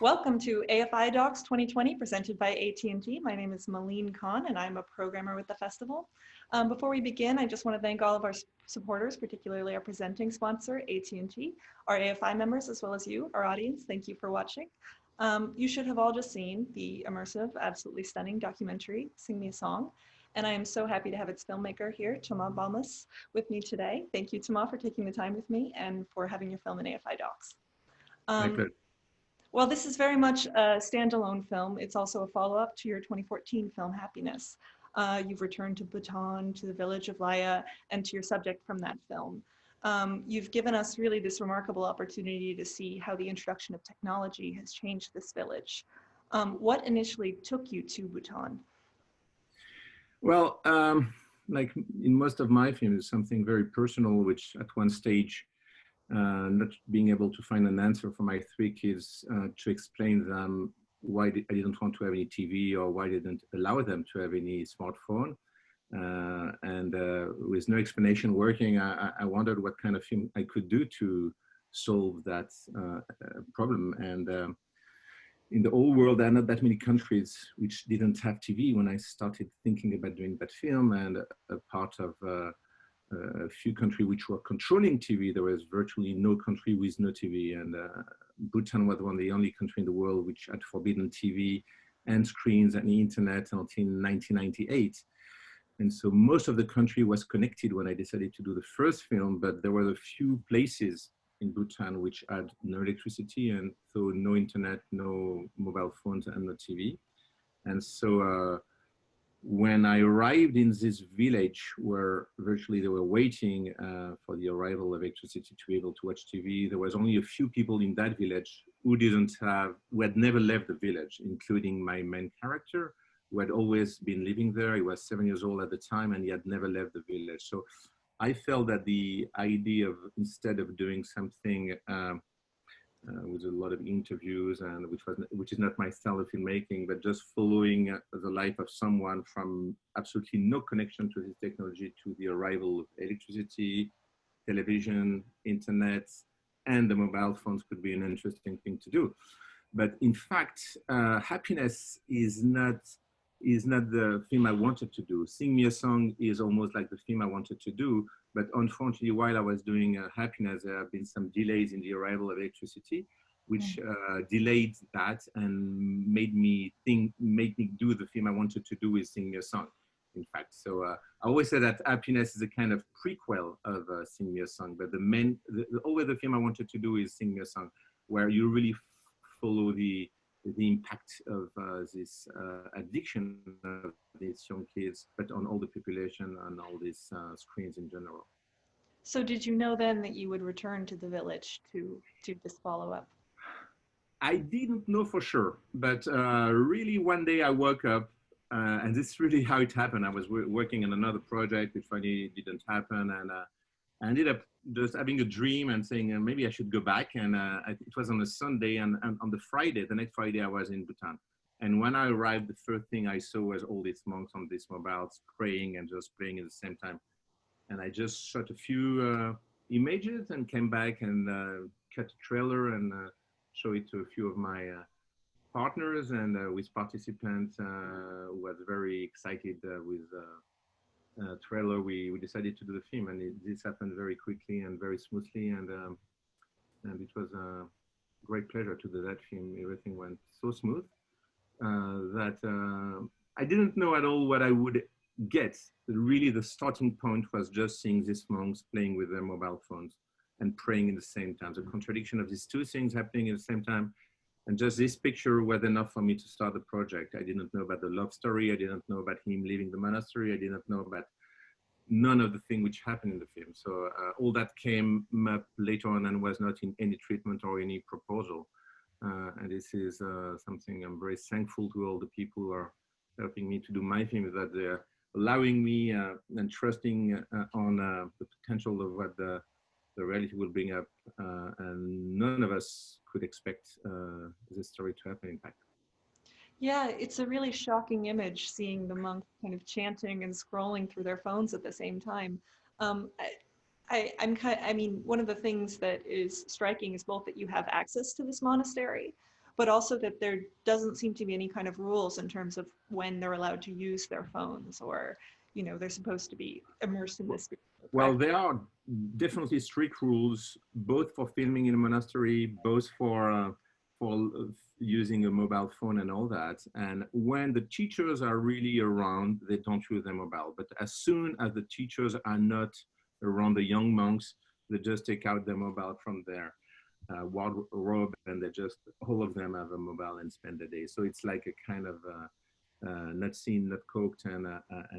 Welcome to AFI DOCS 2020 presented by AT&T. My name is Malene Khan and I'm a programmer with the festival. Before we begin, I just want to thank all of our supporters, particularly our presenting sponsor, AT&T, our AFI members, as well as you, our audience. Thank you for watching. You should have all just seen the immersive, absolutely stunning documentary, Sing Me a Song. And I am so happy to have its filmmaker here, Thomas Balmès, with me today. Thank you, Thomas, for taking the time with me and for having your film in AFI DOCS. My pleasure. Well, this is very much a standalone film. It's also a follow-up to your 2014 film, Happiness. You've returned to Bhutan, to the village of Laya, and to your subject from that film. You've given us really this remarkable opportunity to see how the introduction of technology has changed this village. What initially took you to Bhutan? Well, like in most of my films, something very personal, which at one stage, not being able to find an answer for my three kids to explain them why I didn't want to have any TV or why I didn't allow them to have any smartphone. And with no explanation working, I wondered what kind of film I could do to solve that problem. And in the whole world, there are not that many countries which didn't have TV when I started thinking about doing that film, and a part of a few countries which were controlling TV. There was virtually no country with no TV, and Bhutan was one of the only countries in the world which had forbidden TV and screens and the internet until 1998. And so most of the country was connected when I decided to do the first film, but there were a few places in Bhutan which had no electricity, and so no internet, no mobile phones, and no TV. And so when I arrived in this village where virtually they were waiting for the arrival of electricity to be able to watch TV, there was only a few people in that village who had never left the village, including my main character, who had always been living there. He was 7 years old at the time and he had never left the village. So I felt that the idea of, instead of doing something with a lot of interviews, and which is not my style of filmmaking, but just following the life of someone from absolutely no connection to this technology to the arrival of electricity, television, internet, and the mobile phones could be an interesting thing to do. But in fact, Happiness is not the film I wanted to do. Sing Me a Song is almost like the film I wanted to do, but unfortunately, while I was doing Happiness, there have been some delays in the arrival of electricity, which delayed that and made me do the film I wanted to do, is Sing Me a Song, in fact. So I always say that Happiness is a kind of prequel of Sing Me a Song, but always the film I wanted to do is Sing Me a Song, where you really follow the impact of this addiction of these young kids, but on all the population and all these screens in general. So did you know then that you would return to the village to just follow up? I didn't know for sure, but really one day I woke up, and this is really how it happened. I was working on another project which finally didn't happen, and I ended up just having a dream and saying maybe I should go back. And it was on a Sunday, and on the next Friday, I was in Bhutan. And when I arrived, the first thing I saw was all these monks on these mobiles praying and just playing at the same time. And I just shot a few images and came back and cut a trailer and show it to a few of my partners and with participants who was very excited with trailer. We decided to do the film, and this happened very quickly and very smoothly, and it was a great pleasure to do that film. Everything went so smooth that I didn't know at all what I would get. Really, the starting point was just seeing these monks playing with their mobile phones and praying at the same time. The contradiction of these two things happening at the same time. And just this picture was enough for me to start the project. I didn't know about the love story. I didn't know about him leaving the monastery. I didn't know about none of the things which happened in the film. So all that came up later on and was not in any treatment or any proposal. And this is something I'm very thankful to all the people who are helping me to do my film, that they're allowing me and trusting on the potential of what the reality will bring up. And none of us could expect this story to happen, in fact. Yeah, it's a really shocking image seeing the monks kind of chanting and scrolling through their phones at the same time. I mean, one of the things that is striking is both that you have access to this monastery, but also that there doesn't seem to be any kind of rules in terms of when they're allowed to use their phones, or, you know, they're supposed to be immersed in this. Well, there are definitely strict rules, both for filming in a monastery, both for using a mobile phone and all that. And when the teachers are really around, they don't use their mobile. But as soon as the teachers are not around the young monks, they just take out their mobile from their wardrobe, and they just, all of them have a mobile and spend the day. So it's like a kind of not seen, not coked, and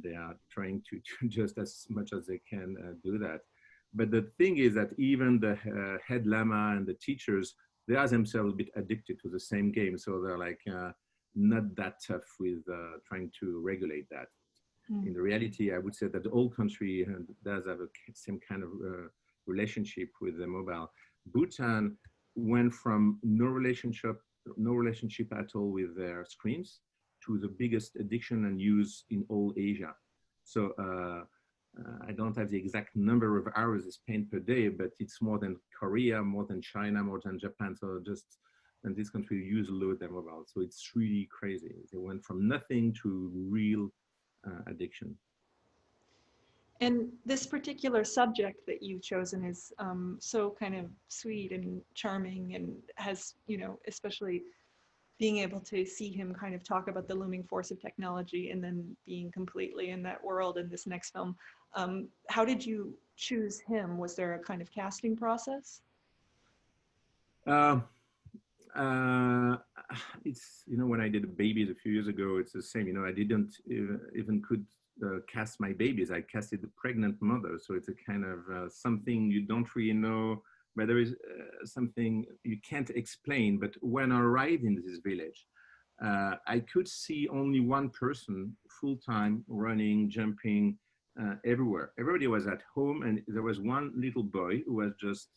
they are trying to just as much as they can do that. But the thing is that even the head lama and the teachers, they are themselves a bit addicted to the same game. So they're like not that tough with trying to regulate that. In the reality, I would say that the whole country does have a same kind of relationship with the mobile. Bhutan went from no relationship at all with their screens to the biggest addiction and use in all Asia. So I don't have the exact number of hours they spend per day, but it's more than Korea, more than China, more than Japan. So just, and this country use a lot their mobile. So it's really crazy. They went from nothing to real addiction. And this particular subject that you've chosen is so kind of sweet and charming, and has, you know, especially being able to see him kind of talk about the looming force of technology and then being completely in that world in this next film. How did you choose him? Was there a kind of casting process? It's, you know, when I did babies a few years ago, it's the same. You know, I didn't even could cast my babies. I casted the pregnant mother. So it's a kind of something you don't really know, but there is something you can't explain. But when I arrived in this village, I could see only one person full-time running, jumping everywhere. Everybody was at home, and there was one little boy who was just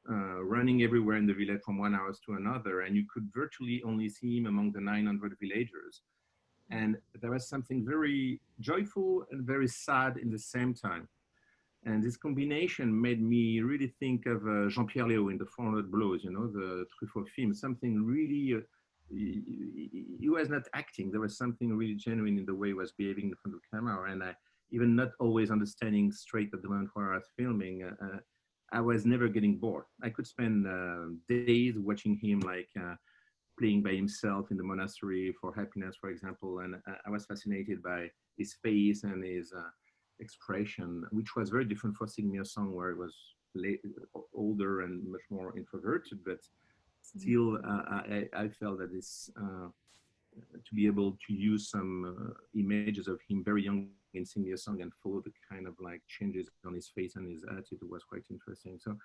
running everywhere in the village from one house to another, and you could virtually only see him among the 900 villagers. And there was something very joyful and very sad in the same time. And this combination made me really think of Jean-Pierre Léaud in the 400 Blows, you know, the Truffaut film, something really, he was not acting. There was something really genuine in the way he was behaving in front of the camera. And even not always understanding straight at the moment where I was filming, I was never getting bored. I could spend days watching him, like playing by himself in the monastery for happiness, for example. And I was fascinated by his face and his expression, which was very different for singing me a song where it was older and much more introverted, but still I felt that this, to be able to use some images of him very young and sing me a song and follow the kind of like changes on his face and his attitude was quite interesting. So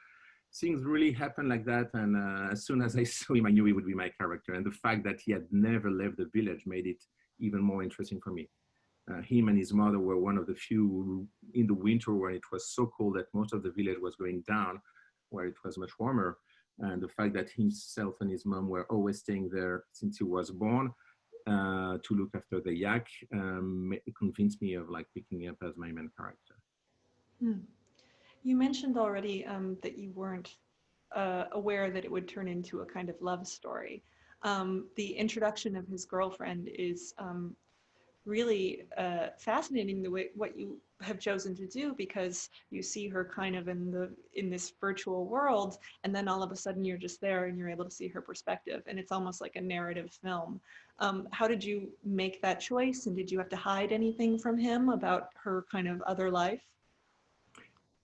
things really happened like that. And as soon as I saw him, I knew he would be my character. And the fact that he had never left the village made it even more interesting for me. Him and his mother were one of the few in the winter when it was so cold that most of the village was going down, where it was much warmer. And the fact that himself and his mom were always staying there since he was born to look after the yak convinced me of like picking him up as my main character. You mentioned already that you weren't aware that it would turn into a kind of love story. The introduction of his girlfriend is really fascinating, the way what you have chosen to do, because you see her kind of in this virtual world, and then all of a sudden you're just there and you're able to see her perspective, and it's almost like a narrative film. How did you make that choice, and did you have to hide anything from him about her kind of other life?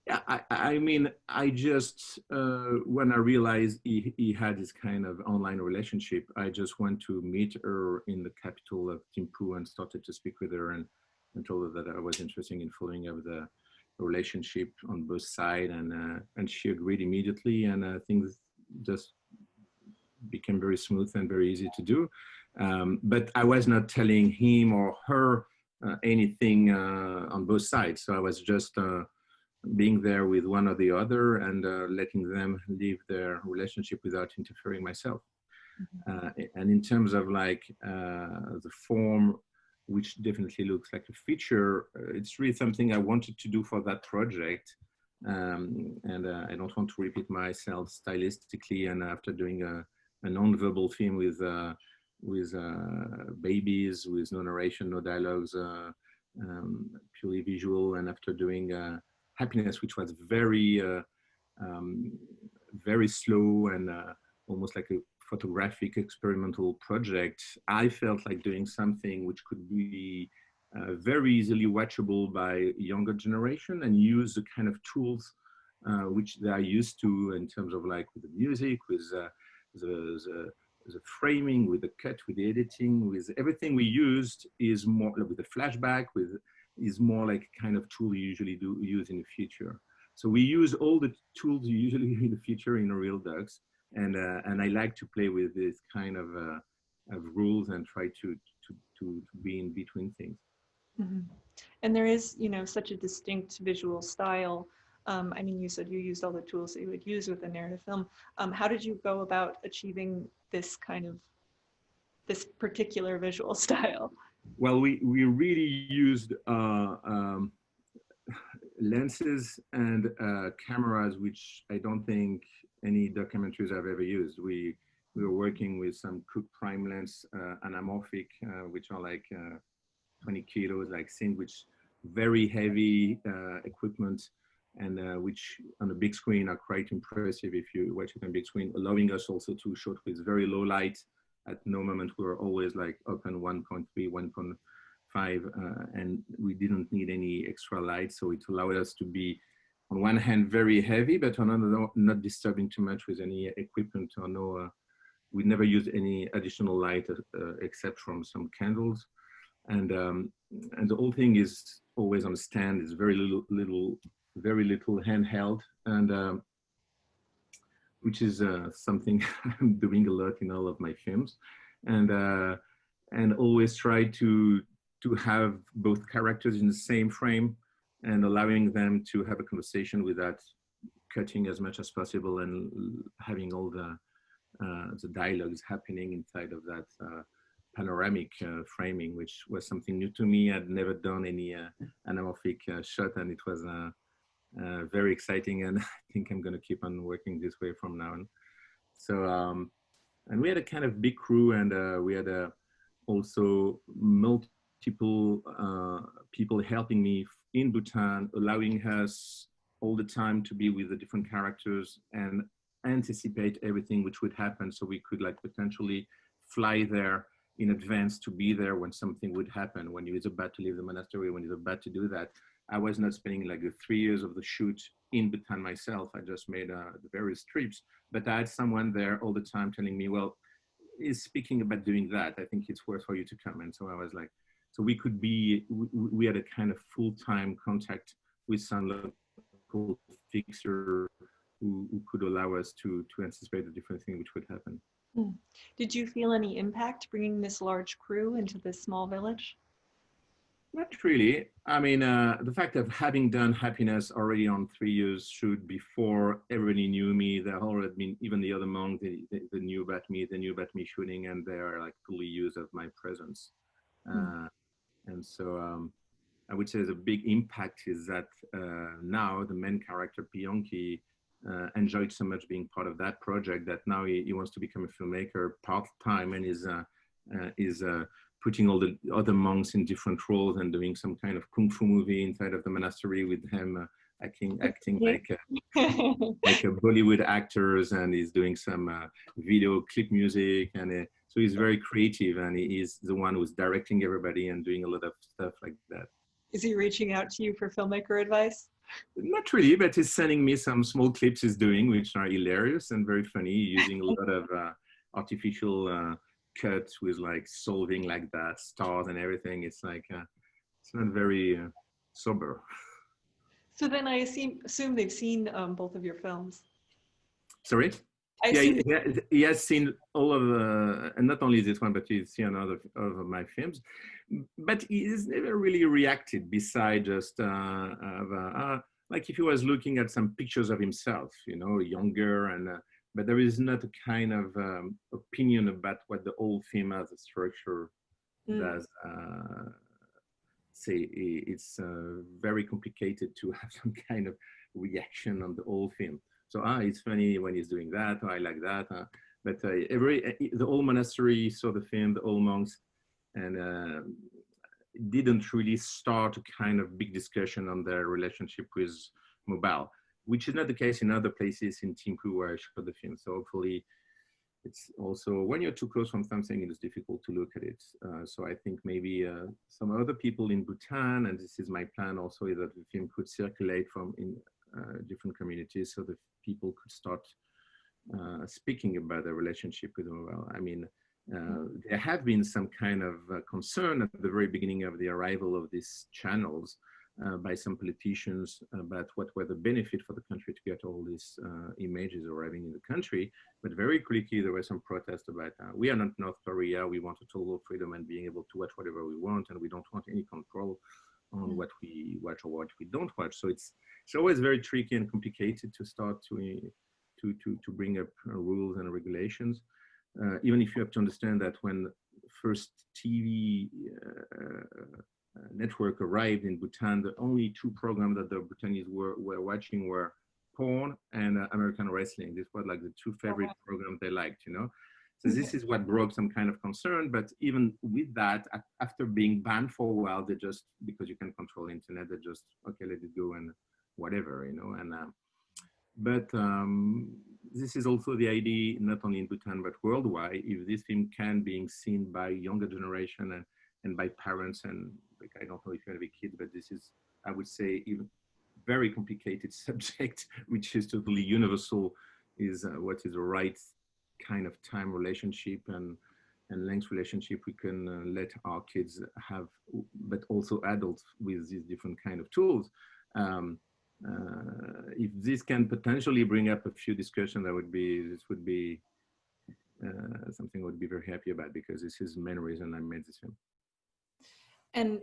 Yeah, I mean, I just, when I realized he had this kind of online relationship, I just went to meet her in the capital of Thimphu and started to speak with her and told her that I was interested in following up the relationship on both sides. And she agreed immediately, and things just became very smooth and very easy to do. But I was not telling him or her anything on both sides. So I was just being there with one or the other and letting them live their relationship without interfering myself. And in terms of like the form, which definitely looks like a feature, it's really something I wanted to do for that project. And I don't want to repeat myself stylistically. And after doing a non-verbal film with babies, with no narration, no dialogues, purely visual. And after doing Happiness, which was very very slow and almost like a photographic experimental project, I felt like doing something which could be very easily watchable by younger generation and use the kind of tools which they are used to in terms of like with the music, with the framing, with the cut, with the editing, with everything we used is more with the flashback, with is more like kind of tool you usually do use in the future. So we use all the tools you usually in the future in a real docs, and I like to play with this kind of rules and try to be in between things. Mm-hmm. And there is, you know, such a distinct visual style. I mean, you said you used all the tools that you would use with a narrative film. How did you go about achieving this kind of, this particular visual style? Well, we really used lenses and cameras, which I don't think any documentaries have ever used. We were working with some Cook prime lens anamorphic, which are like 20 kilos, like which very heavy equipment, and which on a big screen are quite impressive if you watch it on big screen, allowing us also to shoot with very low light. At no moment we were always like open 1.3, 1.5, and we didn't need any extra light. So it allowed us to be, on one hand, very heavy, but on another, not disturbing too much with any equipment or no, we never used any additional light except from some candles. And the whole thing is always on stand. It's very very little handheld, and which is something I'm doing a lot in all of my films, and always try to have both characters in the same frame and allowing them to have a conversation without cutting as much as possible and having all the dialogues happening inside of that panoramic framing, which was something new to me. I'd never done any anamorphic shot, and it was very exciting, and I think I'm going to keep on working this way from now on. So, and we had a kind of big crew, and we had also multiple people helping me in Bhutan, allowing us all the time to be with the different characters and anticipate everything which would happen, so we could like potentially fly there in advance to be there when something would happen, when he was about to leave the monastery, when he was about to do that. I was not spending like the 3 years of the shoot in Bhutan myself. I just made the various trips, but I had someone there all the time telling me, well, he's speaking about doing that. I think it's worth for you to come. And so I was like, so we could be, we had a kind of full-time contact with some local fixer who could allow us to anticipate the different things which would happen. Did you feel any impact bringing this large crew into this small village? Not really. I mean, the fact of having done Happiness already on 3 years shoot before everybody knew me, they already been, even the other monks, they knew about me shooting, and they are like fully used of my presence. And so I would say the big impact is that now the main character, Peyangki, enjoyed so much being part of that project that now he wants to become a filmmaker part-time, and is putting all the other monks in different roles and doing some kind of kung fu movie inside of the monastery with him acting like a Bollywood actors, and he's doing some video clip music, and so he's very creative, and he is the one who's directing everybody and doing a lot of stuff like that. Is he reaching out to you for filmmaker advice? Not really, but he's sending me some small clips he's doing, which are hilarious and very funny, using a lot of artificial cuts with like solving like that, stars and everything. It's like, it's not very sober. So then I assume they've seen both of your films. Sorry? Yeah, he has seen all of, and not only this one, but he's seen other of my films. But he's never really reacted beside just like if he was looking at some pictures of himself, you know, younger, and but there is not a kind of opinion about what the whole film as a structure does. Say it's very complicated to have some kind of reaction on the whole film. So it's funny when he's doing that, or I like that. But the whole monastery saw the film, the whole monks, and didn't really start a kind of big discussion on their relationship with mobile, which is not the case in other places in Thimphu where I showed the film. So hopefully it's also, when you're too close from something, it is difficult to look at it. So I think maybe some other people in Bhutan, and this is my plan also, is that the film could circulate from in different communities so that people could start speaking about their relationship with mobile. I mean, there have been some kind of concern at the very beginning of the arrival of these channels by some politicians about what were the benefit for the country to get all these images arriving in the country. But very quickly there were some protests about, we are not North Korea, we want total freedom and being able to watch whatever we want, and we don't want any control on what we watch or what we don't watch. So it's always very tricky and complicated to start to bring up rules and regulations. Even if you have to understand that when first TV network arrived in Bhutan, the only two programs that the Bhutanese were watching were porn and American wrestling. This was like the two favorite programs they liked, you know. So this is what brought some kind of concern. But even with that, after being banned for a while, they just, because you can control the internet, they just, okay, let it go and whatever, you know. And but this is also the idea, not only in Bhutan, but worldwide, if this film can be seen by younger generation and by parents, and like, I don't know if you have a kid, but this is, I would say, even very complicated subject, which is totally universal, is what is the right kind of time relationship and length relationship we can let our kids have, but also adults with these different kind of tools. If this can potentially bring up a few discussions, this would be something I would be very happy about, because this is the main reason I made this film. And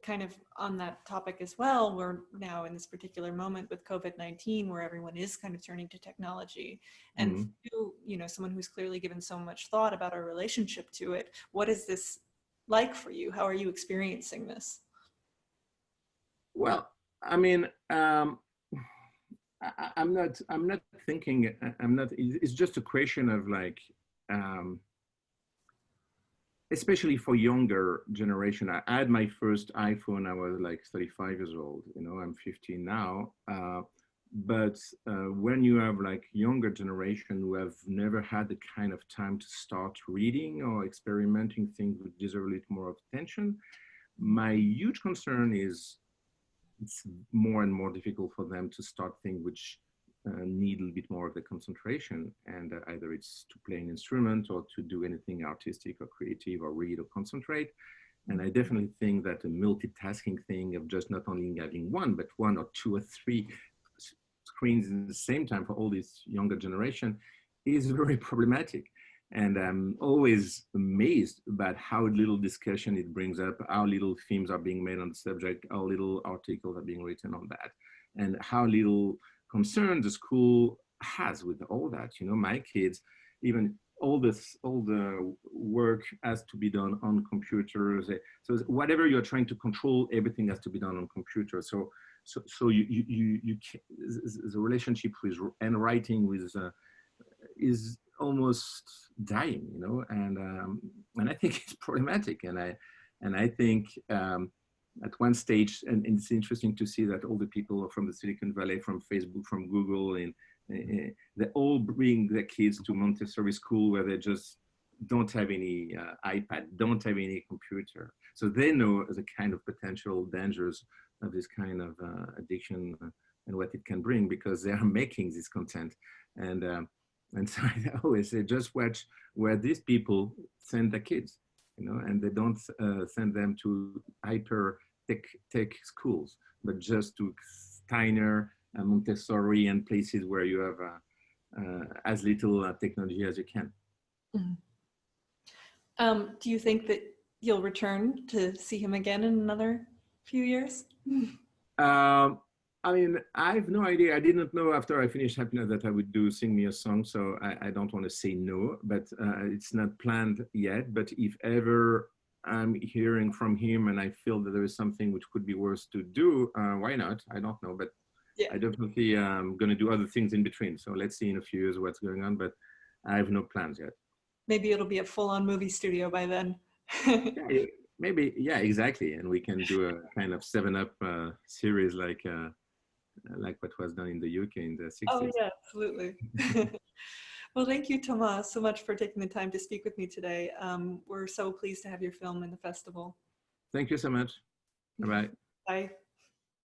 kind of on that topic as well, we're now in this particular moment with COVID-19 where everyone is kind of turning to technology. And you know, someone who's clearly given so much thought about our relationship to it, what is this like for you? How are you experiencing this? Well, I mean, I'm not thinking, it's just a question of like, especially for younger generation. I had my first iPhone, I was like 35 years old, you know, I'm 15 now. But when you have like younger generation who have never had the kind of time to start reading or experimenting things which deserve a little more of attention, my huge concern is it's more and more difficult for them to start things which need a little bit more of the concentration, and either it's to play an instrument or to do anything artistic or creative or read or concentrate. And I definitely think that a multitasking thing of just not only having one, but one or two or three screens at the same time for all this younger generation is very problematic. And I'm always amazed about how little discussion it brings up, how little films are being made on the subject, how little articles are being written on that, and how little concern the school has with all that. You know, my kids, even all the work has to be done on computers. So whatever you're trying to control, everything has to be done on computer. So you the relationship with handwriting is almost dying, you know, and I think it's problematic. And I think at one stage, and it's interesting to see that all the people from the Silicon Valley, from Facebook, from Google, and they all bring their kids to Montessori school where they just don't have any iPad, don't have any computer. So they know the kind of potential dangers of this kind of addiction and what it can bring, because they are making this content. And so I always say, just watch where these people send their kids, you know, and they don't send them to hyper tech schools, but just to Steiner, Montessori, and places where you have as little technology as you can. Do you think that you'll return to see him again in another few years? I mean, I have no idea. I didn't know after I finished Happiness that I would Sing Me a Song, so I don't want to say no, but it's not planned yet. But if ever I'm hearing from him and I feel that there is something which could be worth to do, why not? I don't know, but yeah. I definitely going to do other things in between. So let's see in a few years what's going on. But I have no plans yet. Maybe it'll be a full-on movie studio by then. Yeah, maybe, yeah, exactly. And we can do a kind of 7-Up series like what was done in the UK in the 60s. Oh yeah, absolutely. Well, thank you, Thomas, so much for taking the time to speak with me today. We're so pleased to have your film in the festival. Thank you so much. Bye-bye. Bye.